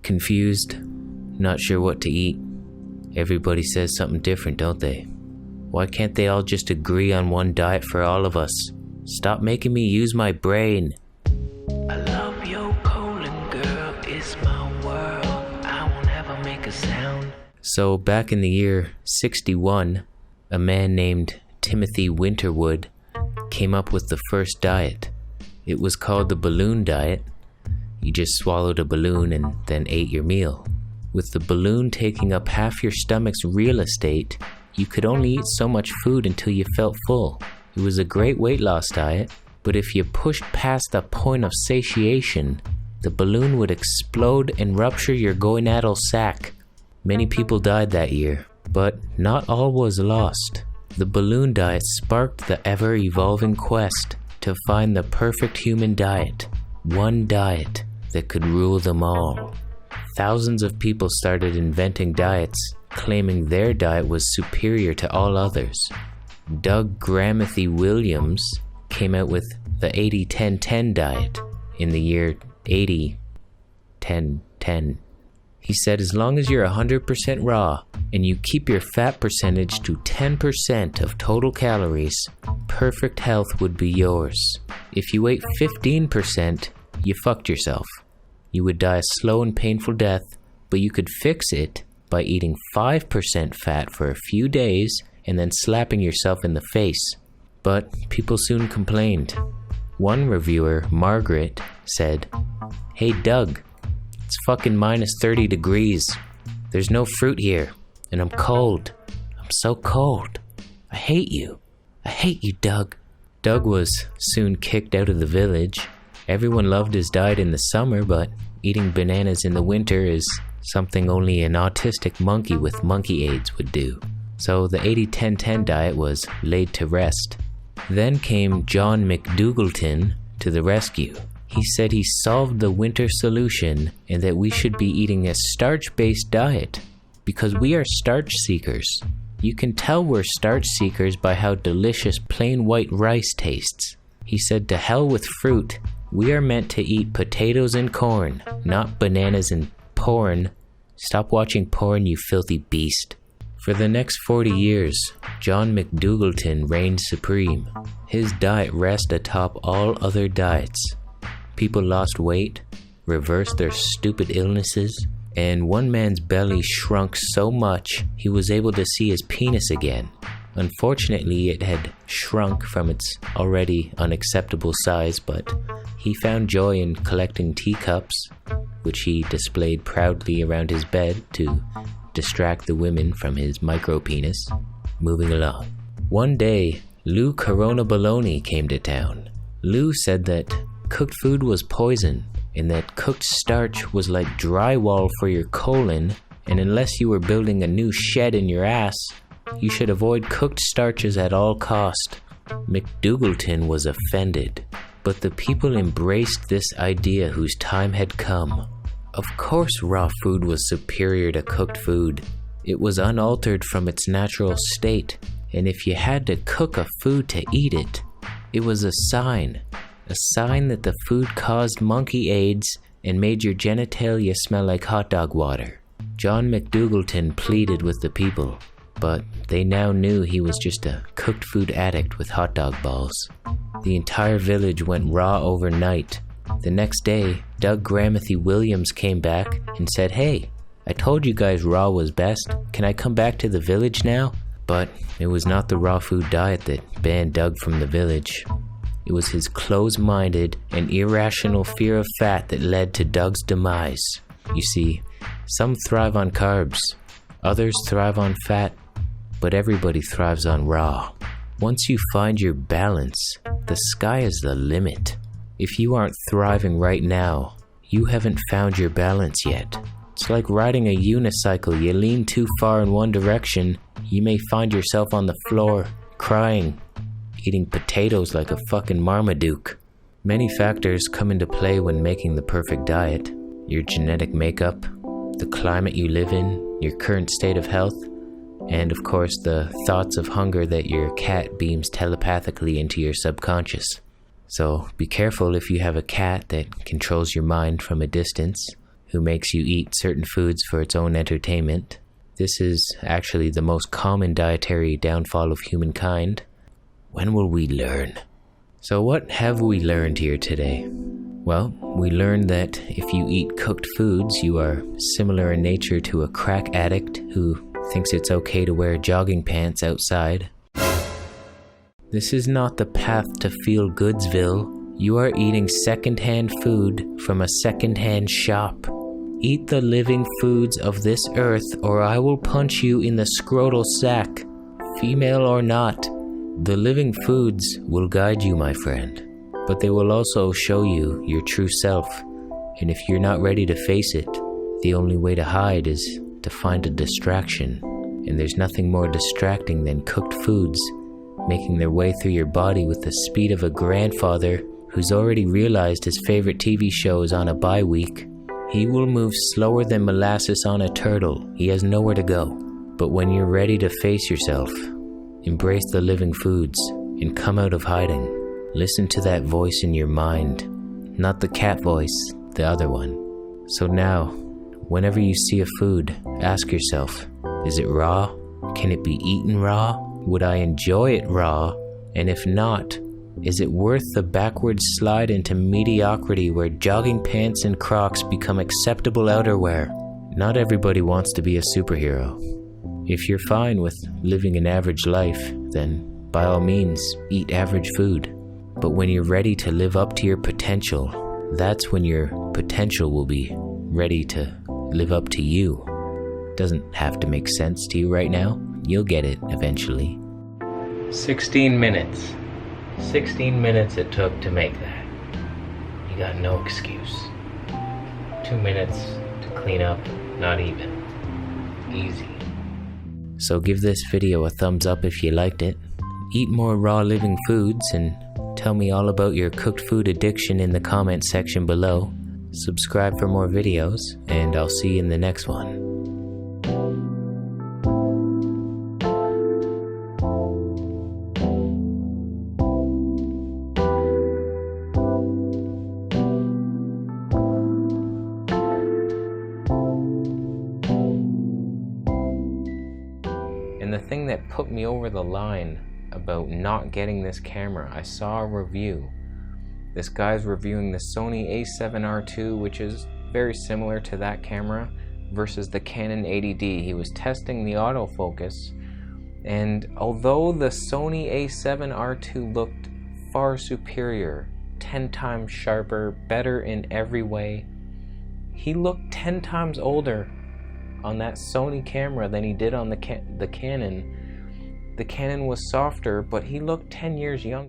Confused, not sure what to eat. Everybody says something different, don't they? Why can't they all just agree on one diet for all of us? Stop making me use my brain. I love your colon, girl, it's my world. I won't ever make a sound. So back in the year 61, a man named Timothy Winterwood came up with the first diet. It was called the balloon diet. You just swallowed a balloon and then ate your meal. With the balloon taking up half your stomach's real estate, you could only eat so much food until you felt full. It was a great weight loss diet, but if you pushed past the point of satiation, the balloon would explode and rupture your gonadal sac. Many people died that year, but not all was lost. The balloon diet sparked the ever-evolving quest to find the perfect human diet, one diet that could rule them all. Thousands of people started inventing diets, claiming their diet was superior to all others. Doug Gramathy Williams came out with the 80-10-10 diet in the year 80-10-10. He said as long as you're 100% raw and you keep your fat percentage to 10% of total calories, perfect health would be yours. If you ate 15%, you fucked yourself. You would die a slow and painful death, but you could fix it by eating 5% fat for a few days and then slapping yourself in the face. But people soon complained. One reviewer, Margaret, said, "Hey Doug, it's fucking minus 30 degrees. There's no fruit here, and I'm cold. I'm so cold. I hate you. I hate you, Doug." Doug was soon kicked out of the village. Everyone loved his diet in the summer, but eating bananas in the winter is something only an autistic monkey with monkey AIDS would do. So the 80-10-10 diet was laid to rest. Then came John McDougallton to the rescue. He said he solved the winter solution and that we should be eating a starch-based diet because we are starch seekers. You can tell we're starch seekers by how delicious plain white rice tastes. He said to hell with fruit. We are meant to eat potatoes and corn, not bananas and porn. Stop watching porn, you filthy beast. For the next 40 years, John McDougallton reigned supreme. His diet rested atop all other diets. People lost weight, reversed their stupid illnesses, and one man's belly shrunk so much he was able to see his penis again. Unfortunately, it had shrunk from its already unacceptable size, but he found joy in collecting teacups, which he displayed proudly around his bed to distract the women from his micro-penis. Moving along. One day, Lou Corona Baloney came to town. Lou said that cooked food was poison, and that cooked starch was like drywall for your colon, and unless you were building a new shed in your ass, you should avoid cooked starches at all cost. McDougallton was offended, but the people embraced this idea whose time had come. Of course raw food was superior to cooked food. It was unaltered from its natural state, and if you had to cook a food to eat it, it was a sign that the food caused monkey AIDS and made your genitalia smell like hot dog water. John McDougallton pleaded with the people, but they now knew he was just a cooked food addict with hot dog balls. The entire village went raw overnight. The next day, Doug Gramathy Williams came back and said, "Hey, I told you guys raw was best. Can I come back to the village now?" But it was not the raw food diet that banned Doug from the village. It was his closed-minded and irrational fear of fat that led to Doug's demise. You see, some thrive on carbs, others thrive on fat, but everybody thrives on raw. Once you find your balance, the sky is the limit. If you aren't thriving right now, you haven't found your balance yet. It's like riding a unicycle. You lean too far in one direction, you may find yourself on the floor, crying, eating potatoes like a fucking Marmaduke. Many factors come into play when making the perfect diet. Your genetic makeup, the climate you live in, your current state of health, and of course the thoughts of hunger that your cat beams telepathically into your subconscious. So be careful if you have a cat that controls your mind from a distance. who makes you eat certain foods for its own entertainment. This is actually the most common dietary downfall of humankind. When will we learn? So what have we learned here today? Well, we learned that if you eat cooked foods, you are similar in nature to a crack addict who thinks it's okay to wear jogging pants outside. This is not the path to feel-goodsville. You are eating second-hand food from a second-hand shop. Eat the living foods of this earth, or I will punch you in the scrotal sack, female or not. The living foods will guide you, my friend, but they will also show you your true self. And if you're not ready to face it, the only way to hide is to find a distraction. And there's nothing more distracting than cooked foods making their way through your body with the speed of a grandfather who's already realized his favorite TV show is on a bye week. He will move slower than molasses on a turtle. He has nowhere to go. But when you're ready to face yourself, embrace the living foods and come out of hiding. Listen to that voice in your mind, not the cat voice, the other one. So now, whenever you see a food, ask yourself, is it raw? Can it be eaten raw? Would I enjoy it raw? And if not, is it worth the backward slide into mediocrity where jogging pants and Crocs become acceptable outerwear? Not everybody wants to be a superhero. If you're fine with living an average life, then by all means, eat average food. But when you're ready to live up to your potential, that's when your potential will be ready to live up to you. Doesn't have to make sense to you right now. You'll get it eventually. 16 minutes. 16 minutes it took to make that. You got no excuse. 2 minutes to clean up, not even. Easy. So give this video a thumbs up if you liked it. Eat more raw living foods and tell me all about your cooked food addiction in the comment section below. Subscribe for more videos, and I'll see you in the next one. And the thing that put me over the line about not getting this camera, I saw a review. This guy's reviewing the Sony a7R II, which is very similar to that camera, versus the Canon 80D. He was testing the autofocus, and although the Sony a7R II looked far superior, 10 times sharper, better in every way, he looked 10 times older on that Sony camera than he did on the Canon. The Canon was softer, but he looked 10 years younger.